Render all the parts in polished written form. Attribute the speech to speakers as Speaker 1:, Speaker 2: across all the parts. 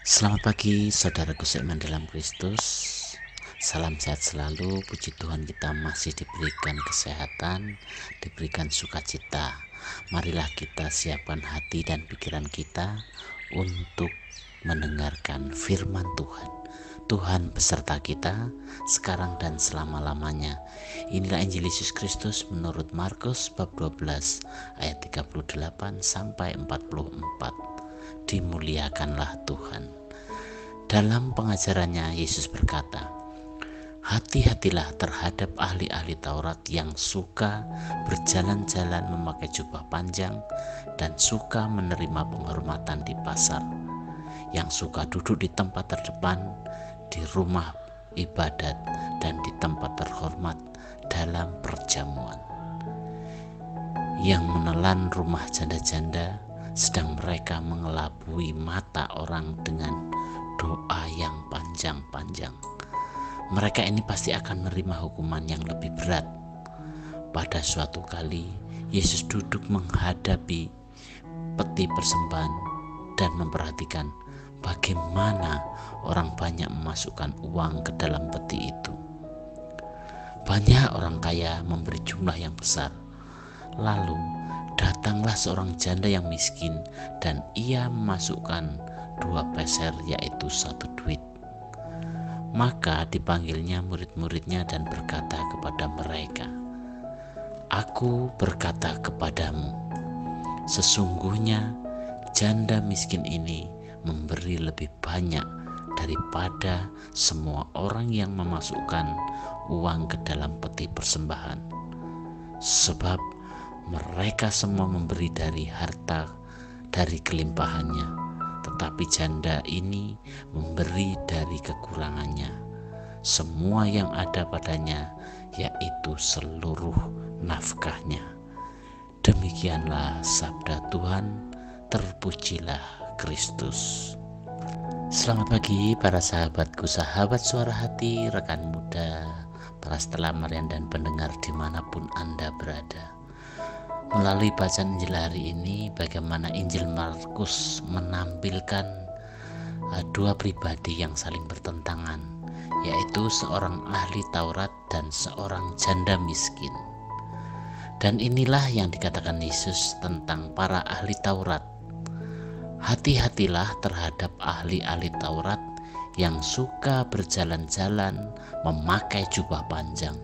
Speaker 1: Selamat pagi saudaraku seiman dalam Kristus. Salam sehat selalu. Puji Tuhan, kita masih diberikan kesehatan, diberikan sukacita. Marilah kita siapkan hati dan pikiran kita untuk mendengarkan firman Tuhan. Tuhan beserta kita sekarang dan selama-lamanya. Inilah Injil Yesus Kristus menurut Markus bab 12 ayat 38 sampai 44. Dimuliakanlah Tuhan. Dalam pengajarannya, Yesus berkata, "Hati-hatilah terhadap ahli-ahli Taurat yang suka berjalan-jalan memakai jubah panjang dan suka menerima penghormatan di pasar, yang suka duduk di tempat terdepan di rumah ibadat dan di tempat terhormat dalam perjamuan, yang menelan rumah janda-janda, sedang mereka mengelabui mata orang dengan doa yang panjang-panjang. Mereka ini pasti akan menerima hukuman yang lebih berat." Pada suatu kali, Yesus duduk menghadapi peti persembahan dan memperhatikan bagaimana orang banyak memasukkan uang ke dalam peti itu. Banyak orang kaya memberi jumlah yang besar. Lalu datanglah seorang janda yang miskin dan ia memasukkan 2 peser, yaitu 1 duit. Maka dipanggilnya murid-muridnya dan berkata kepada mereka, "Aku berkata kepadamu, sesungguhnya janda miskin ini memberi lebih banyak daripada semua orang yang memasukkan uang ke dalam peti persembahan. Sebab mereka semua memberi dari harta dari kelimpahannya, tetapi janda ini memberi dari kekurangannya, semua yang ada padanya, yaitu seluruh nafkahnya." Demikianlah sabda Tuhan. Terpujilah Kristus. Selamat pagi para sahabatku, sahabat suara hati, rekan muda, para setelah Marian dan pendengar dimanapun Anda berada. Melalui bacaan Injil hari ini, bagaimana Injil Markus menampilkan dua pribadi yang saling bertentangan, yaitu seorang ahli Taurat dan seorang janda miskin. Dan inilah yang dikatakan Yesus tentang para ahli Taurat. "Hati-hatilah terhadap ahli-ahli Taurat yang suka berjalan-jalan memakai jubah panjang."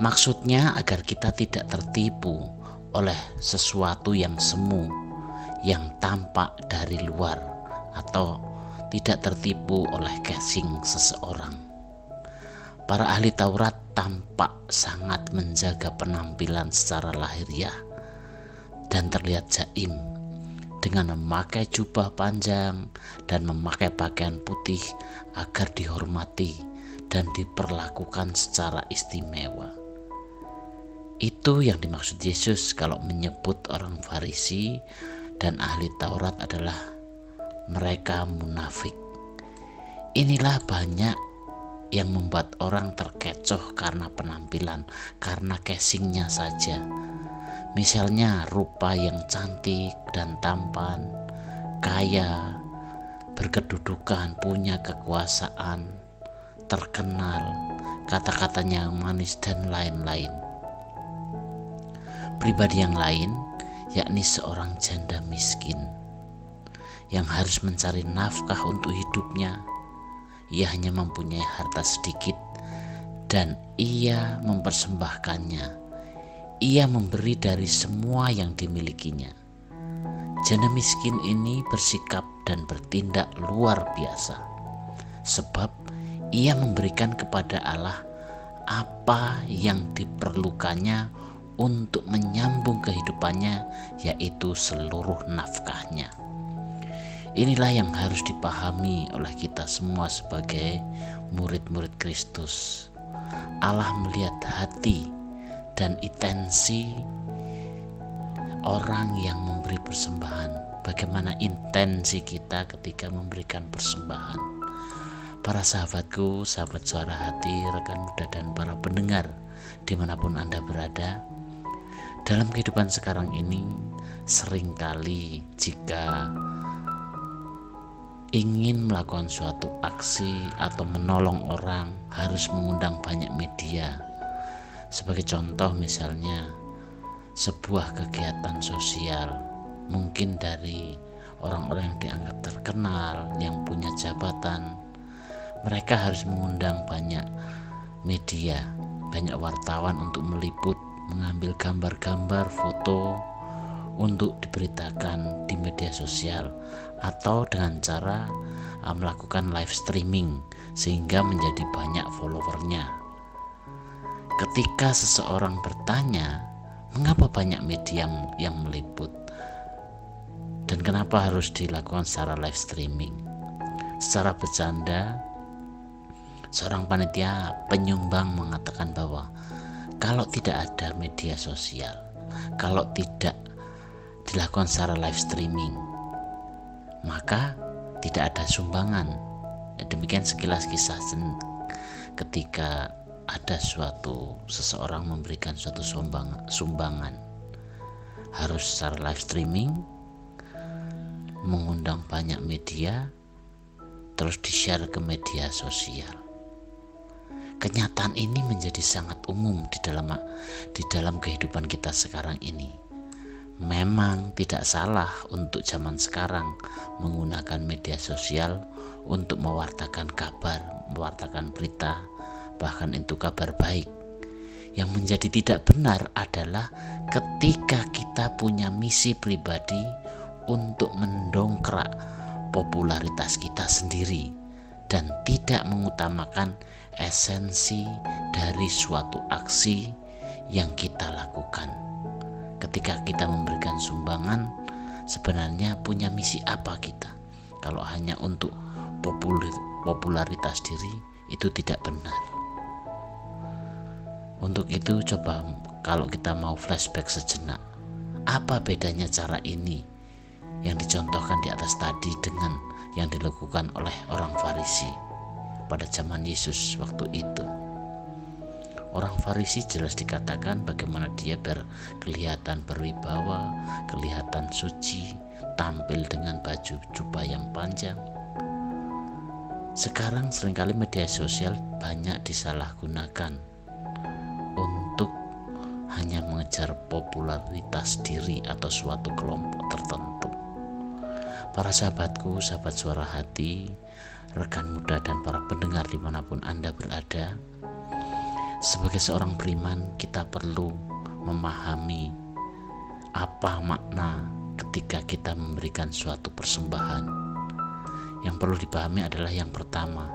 Speaker 1: Maksudnya agar kita tidak tertipu oleh sesuatu yang semu, yang tampak dari luar, atau tidak tertipu oleh casing seseorang. Para ahli Taurat tampak sangat menjaga penampilan secara lahiriah dan terlihat jaim dengan memakai jubah panjang dan memakai pakaian putih agar dihormati dan diperlakukan secara istimewa. Itu yang dimaksud Yesus kalau menyebut orang Farisi dan ahli Taurat adalah mereka munafik. Inilah banyak yang membuat orang terkecoh karena penampilan, karena casingnya saja. Misalnya rupa yang cantik dan tampan, kaya, berkedudukan, punya kekuasaan, terkenal, kata-katanya yang manis dan lain-lain. Pribadi yang lain, yakni seorang janda miskin yang harus mencari nafkah untuk hidupnya. Ia hanya mempunyai harta sedikit dan ia mempersembahkannya. Ia memberi dari semua yang dimilikinya. Janda miskin ini bersikap dan bertindak luar biasa, sebab ia memberikan kepada Allah apa yang diperlukannya untuk menyambung kehidupannya, yaitu seluruh nafkahnya. Inilah yang harus dipahami oleh kita semua sebagai murid-murid Kristus. Allah melihat hati dan intensi orang yang memberi persembahan. Bagaimana intensi kita ketika memberikan persembahan. Para sahabatku, sahabat suara hati, rekan muda dan para pendengar dimanapun Anda berada, dalam kehidupan sekarang ini seringkali jika ingin melakukan suatu aksi atau menolong orang harus mengundang banyak media. Sebagai contoh misalnya sebuah kegiatan sosial, mungkin dari orang-orang yang dianggap terkenal, yang punya jabatan, mereka harus mengundang banyak media, banyak wartawan untuk meliput, mengambil gambar-gambar, foto untuk diberitakan di media sosial, atau dengan cara melakukan live streaming sehingga menjadi banyak followernya. Ketika seseorang bertanya, mengapa banyak media yang meliput dan kenapa harus dilakukan secara live streaming? Secara bercanda, seorang panitia penyumbang mengatakan bahwa kalau tidak ada media sosial, kalau tidak dilakukan secara live streaming, maka tidak ada sumbangan. Demikian sekilas kisah ketika ada seseorang memberikan suatu sumbangan, harus secara live streaming, mengundang banyak media, terus di-share ke media sosial. Kenyataan ini menjadi sangat umum di dalam kehidupan kita sekarang ini. Memang tidak salah untuk zaman sekarang menggunakan media sosial untuk mewartakan kabar, mewartakan berita, bahkan itu kabar baik. Yang menjadi tidak benar adalah ketika kita punya misi pribadi untuk mendongkrak popularitas kita sendiri dan tidak mengutamakan esensi dari suatu aksi yang kita lakukan. Ketika kita memberikan sumbangan, sebenarnya punya misi apa kita? Kalau hanya untuk popularitas diri, itu tidak benar. Untuk itu coba kalau kita mau flashback sejenak, apa bedanya cara ini yang dicontohkan di atas tadi dengan yang dilakukan oleh orang Farisi pada zaman Yesus waktu itu? Orang Farisi jelas dikatakan bagaimana dia kelihatan berwibawa, kelihatan suci, tampil dengan baju jubah yang panjang. Sekarang seringkali media sosial banyak disalahgunakan untuk hanya mengejar popularitas diri atau suatu kelompok tertentu. Para sahabatku, sahabat suara hati, rekan muda dan para pendengar dimanapun Anda berada, sebagai seorang beriman kita perlu memahami apa makna ketika kita memberikan suatu persembahan. Yang perlu dipahami adalah yang pertama,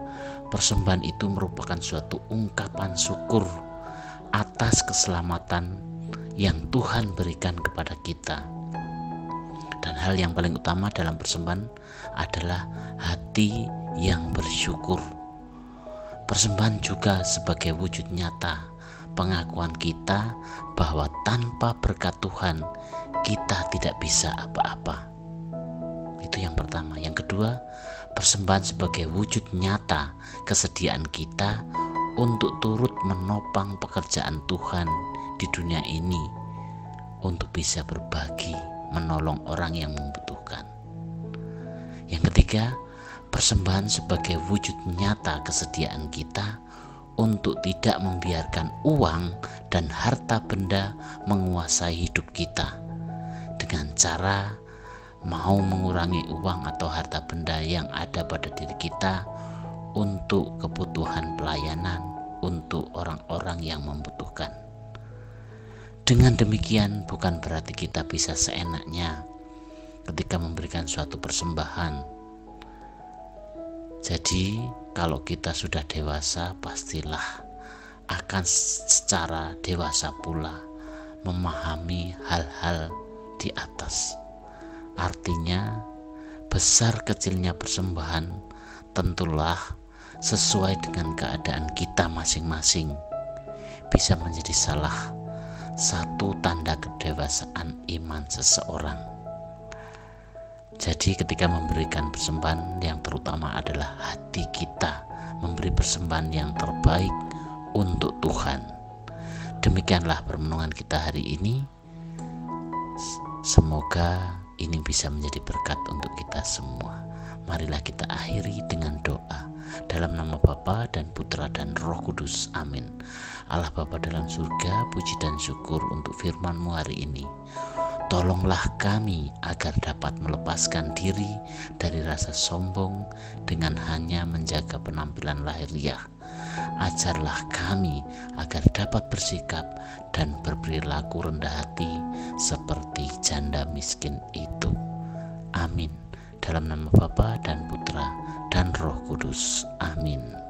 Speaker 1: persembahan itu merupakan suatu ungkapan syukur atas keselamatan yang Tuhan berikan kepada kita. Dan hal yang paling utama dalam persembahan adalah hati yang bersyukur. Persembahan juga sebagai wujud nyata pengakuan kita bahwa tanpa berkat Tuhan kita tidak bisa apa-apa. Itu yang pertama. Yang kedua, persembahan sebagai wujud nyata kesediaan kita untuk turut menopang pekerjaan Tuhan di dunia ini, untuk bisa berbagi, menolong orang yang membutuhkan. Yang ketiga, persembahan sebagai wujud nyata kesediaan kita untuk tidak membiarkan uang dan harta benda menguasai hidup kita, dengan cara mau mengurangi uang atau harta benda yang ada pada diri kita untuk kebutuhan pelayanan untuk orang-orang yang membutuhkan. Dengan demikian bukan berarti kita bisa seenaknya ketika memberikan suatu persembahan. Jadi kalau kita sudah dewasa, pastilah akan secara dewasa pula memahami hal-hal di atas. Artinya besar kecilnya persembahan tentulah sesuai dengan keadaan kita masing-masing, bisa menjadi salah satu tanda kedewasaan iman seseorang. Jadi ketika memberikan persembahan, yang terutama adalah hati kita memberi persembahan yang terbaik untuk Tuhan. Demikianlah permenungan kita hari ini. Semoga ini bisa menjadi berkat untuk kita semua. Marilah kita akhiri dengan doa. Dalam nama Bapa dan Putra dan Roh Kudus. Amin. Allah Bapa dalam surga, puji dan syukur untuk firman-Mu hari ini. Tolonglah kami agar dapat melepaskan diri dari rasa sombong dengan hanya menjaga penampilan lahiriah. Ajarlah kami agar dapat bersikap dan berperilaku rendah hati seperti janda miskin itu. Amin. Dalam nama Bapa dan Putra dan Roh Kudus. Amin.